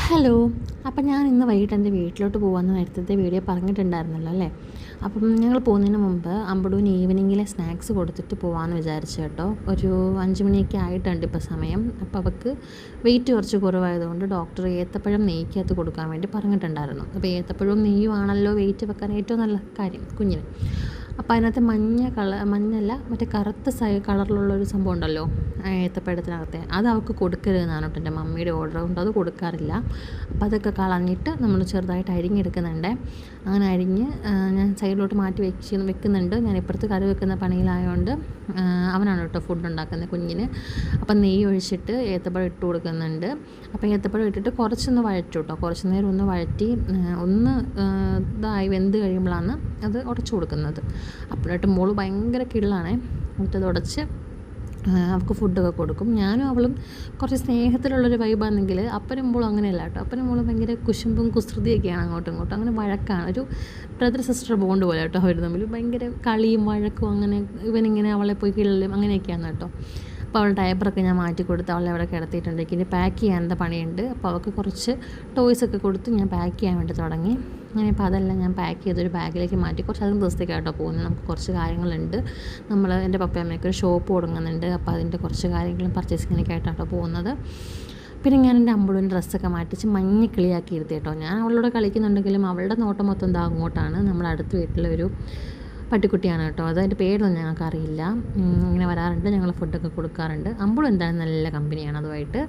Hello. അപ്പം ഞാൻ ഇന്ന് വൈകിട്ട് എൻ്റെ വീട്ടിലോട്ട് പോകാമെന്ന് നേരത്തെ വീഡിയോ പറഞ്ഞിട്ടുണ്ടായിരുന്നല്ലോ അല്ലേ. അപ്പം ഞങ്ങൾ പോകുന്നതിന് മുമ്പ് അമ്പടൂന് ഈവനിങ്ങിലെ സ്നാക്സ് കൊടുത്തിട്ട് പോകാമെന്ന് വിചാരിച്ചു കേട്ടോ. ഒരു 5 മണിയൊക്കെ ആയിട്ടുണ്ട് ഇപ്പോൾ സമയം. അപ്പോൾ അവൾക്ക് വെയിറ്റ് കുറച്ച് കുറവായതുകൊണ്ട് ഡോക്ടർ ഏത്തപ്പഴം നെയ്ക്കകത്ത് കൊടുക്കാൻ വേണ്ടി പറഞ്ഞിട്ടുണ്ടായിരുന്നു. അപ്പോൾ ഏത്തപ്പഴവും നെയ്യുമാണല്ലോ വെയിറ്റ് വെക്കാൻ ഏറ്റവും നല്ല കാര്യം കുഞ്ഞിന്. അപ്പോൾ അതിനകത്ത് മഞ്ഞല്ല മറ്റേ കറുത്ത കളറിലുള്ളൊരു സംഭവം ഉണ്ടല്ലോ ഏത്തപ്പഴത്തിനകത്തെ, അത് അവൾക്ക് കൊടുക്കരുതെന്നാണ് കേട്ടോ എൻ്റെ മമ്മിയുടെ ഓർഡർ കൊണ്ട് അത് കൊടുക്കാറില്ല. അപ്പോൾ അതൊക്കെ കളഞ്ഞിട്ട് നമ്മൾ ചെറുതായിട്ട് അരിഞ്ഞെടുക്കുന്നുണ്ട്. അങ്ങനെ അരിഞ്ഞ് ഞാൻ സൈഡിലോട്ട് മാറ്റി വെക്കുന്നുണ്ട്. ഞാൻ ഇപ്പുറത്ത് കറി വെക്കുന്ന പണിയിലായതുകൊണ്ട് അവനാണ് കേട്ടോ ഫുഡ് ഉണ്ടാക്കുന്നത് കുഞ്ഞിന്. അപ്പം നെയ്യ് ഒഴിച്ചിട്ട് ഏത്തപ്പഴം ഇട്ട് കൊടുക്കുന്നുണ്ട്. അപ്പോൾ ഏത്തപ്പഴം ഇട്ടിട്ട് കുറച്ചൊന്ന് വഴറ്റും കേട്ടോ. കുറച്ച് നേരം ഒന്ന് വഴറ്റി ഒന്ന് ഇതായി വെന്ത് കഴിയുമ്പോഴാണ് അത് ഉടച്ചു കൊടുക്കുന്നത്. അപ്പോഴായിട്ട് മോള് ഭയങ്കര കിള്ളാണേ. എന്നിട്ടത് ഉടച്ച് അവൾക്ക് ഫുഡൊക്കെ കൊടുക്കും. ഞാനും അവളും കുറച്ച് സ്നേഹത്തിലുള്ളൊരു വൈബാണെങ്കിൽ അപ്പനും മോളും അങ്ങനെയല്ല കേട്ടോ. അപ്പനും മോളും ഭയങ്കര കുശുമ്പും കുസൃതിയൊക്കെയാണ് അങ്ങോട്ടും ഇങ്ങോട്ടും. അങ്ങനെ വഴക്കാണ്, ഒരു ബ്രദർ സിസ്റ്റർ ബോണ്ട് പോലെ കേട്ടോ. അവർ തമ്മിൽ ഭയങ്കര കളിയും വഴക്കും. അങ്ങനെ ഇവനിങ്ങനെ അവളെ പോയി കിള്ളലും അങ്ങനെയൊക്കെയാണ് കേട്ടോ. അപ്പോൾ അവളുടെ ഡയപ്പറൊക്കെ ഞാൻ മാറ്റി കൊടുത്ത് അവളെ അവിടെ കിടത്തിയിട്ടുണ്ട്. ഇനി പാക്ക് ചെയ്യാനുള്ള പണിയുണ്ട്. അപ്പോൾ അവൾക്ക് കുറച്ച് ടോയ്സൊക്കെ കൊടുത്ത് ഞാൻ പാക്ക് ചെയ്യാൻ വേണ്ടി തുടങ്ങി. അങ്ങനെ ഇപ്പോൾ അതെല്ലാം ഞാൻ പാക്ക് ചെയ്തൊരു ബാഗിലേക്ക് മാറ്റി. കുറച്ചധികം ദിവസത്തേക്കായിട്ടോ പോകുന്നത്. നമുക്ക് കുറച്ച് കാര്യങ്ങളുണ്ട്. എൻ്റെ പപ്പയമ്മയ്ക്ക് ഒരു ഷോപ്പ് തുടങ്ങുന്നുണ്ട്. അപ്പോൾ അതിൻ്റെ കുറച്ച് കാര്യങ്ങളും പർച്ചേസിങ്ങിനൊക്കെ ആയിട്ടാട്ടോ പോകുന്നത്. പിന്നെ ഞാൻ എൻ്റെ അമ്പുവിൻ്റെ ഡ്രസ്സൊക്കെ മാറ്റിച്ച് മഞ്ഞ കിളിയാക്കി ഇരുത്തി കേട്ടോ. ഞാൻ അവളോട് കളിക്കുന്നുണ്ടെങ്കിലും അവളുടെ നോട്ടം മൊത്തം എന്താ അങ്ങോട്ടാണ്. നമ്മുടെ അടുത്ത വീട്ടിലൊരു പട്ടിക്കുട്ടിയാണ് കേട്ടോ. അതിൻ്റെ പേരൊന്നും ഞങ്ങൾക്കറിയില്ല. ഇങ്ങനെ വരാറുണ്ട്, ഞങ്ങൾ ഫുഡൊക്കെ കൊടുക്കാറുണ്ട്. അമ്പുൾ എന്തായാലും നല്ല കമ്പനിയാണ് അതുമായിട്ട്.